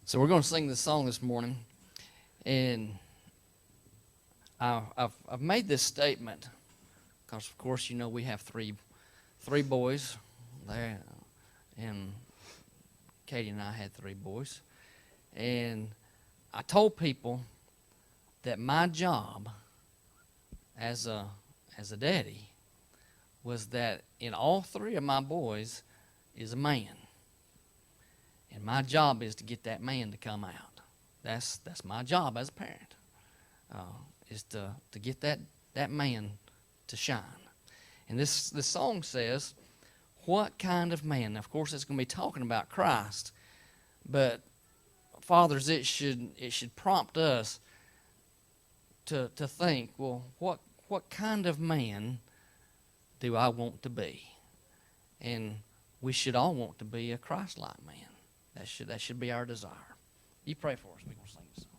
So we're going to sing this song this morning, and I've made this statement because, of course, you know we have three boys there, and Katie and I had 3 boys, and I told people that my job as a daddy was that in all 3 of my boys is a man. And my job is to get that man to come out. That's my job as a parent, is to get that man to shine. And this song says, what kind of man? Now, of course, it's going to be talking about Christ, but fathers, it should prompt us to think, well, what kind of man do I want to be? And we should all want to be a Christ-like man. That should be our desire. You pray for us. We're going to sing this song.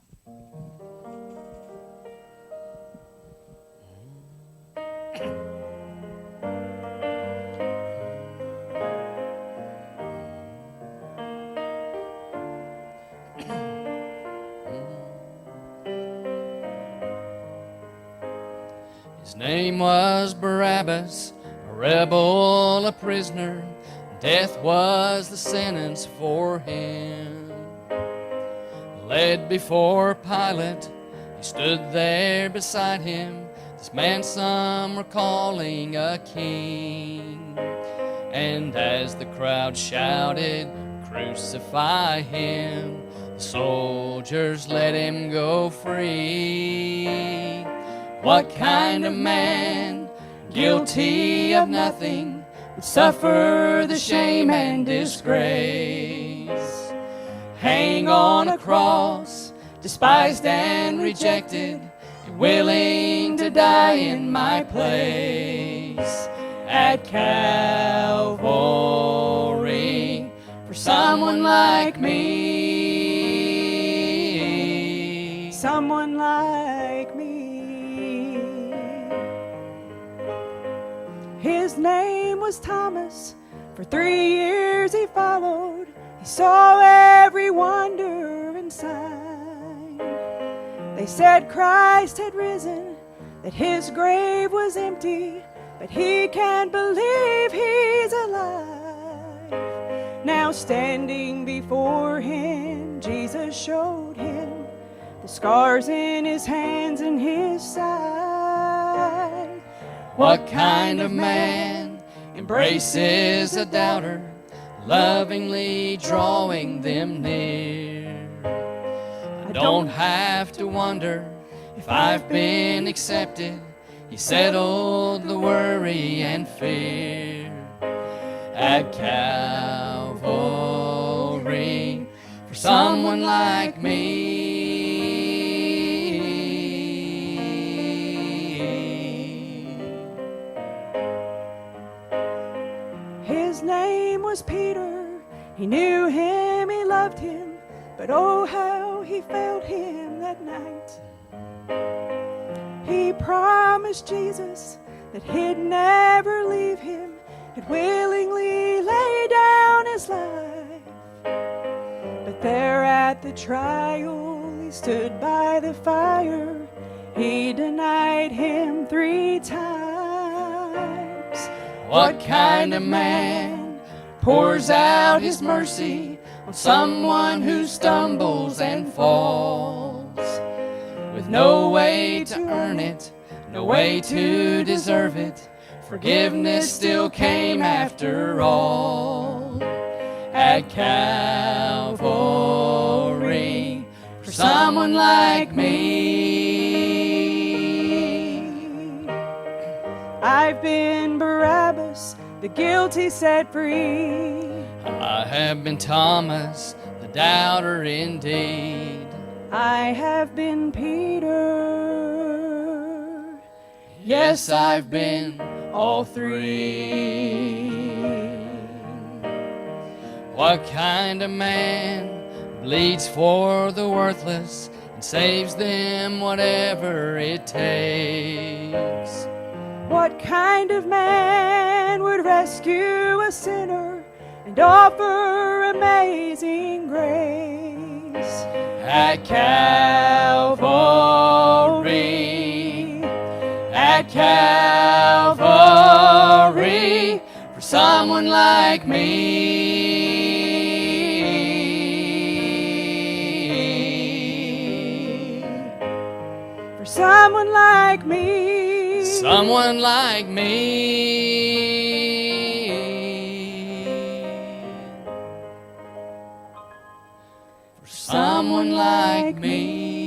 His name was Barabbas, a rebel, a prisoner. Death was the sentence for him. Led before Pilate, he stood there beside him. This man some were calling a king. And as the crowd shouted, "Crucify him," the soldiers let him go free. What kind of man, guilty of nothing, would suffer the shame and disgrace? Hang on a cross, despised and rejected, and willing to die in my place. At Calvary, for someone like me. Someone like me. His name was Thomas. For 3 years he followed. He saw every wonder and sign. They said Christ had risen, that his grave was empty, but he can't believe he's alive. Now standing before him, Jesus showed him the scars in his hands and his side. What kind of man embraces a doubter, lovingly drawing them near? I don't have to wonder if I've been accepted. He settled the worry and fear. At Calvary, for someone like me. His name was Peter. He knew him, he loved him, but oh how he failed him that night. He promised Jesus that he'd never leave him, he'd willingly lay down his life. But there at the trial, he stood by the fire. He denied him 3 times. What kind of man pours out his mercy on someone who stumbles and falls? With no way to earn it, no way to deserve it, forgiveness still came after all. At Calvary, for someone like me. I've been Barabbas, the guilty set free. I have been Thomas, the doubter indeed. I have been Peter. Yes, I've been all 3. What kind of man bleeds for the worthless and saves them whatever it takes? What kind of man would rescue a sinner and offer amazing grace? at Calvary, at Calvary, for someone like me. For someone like me. Someone like me. For someone like me.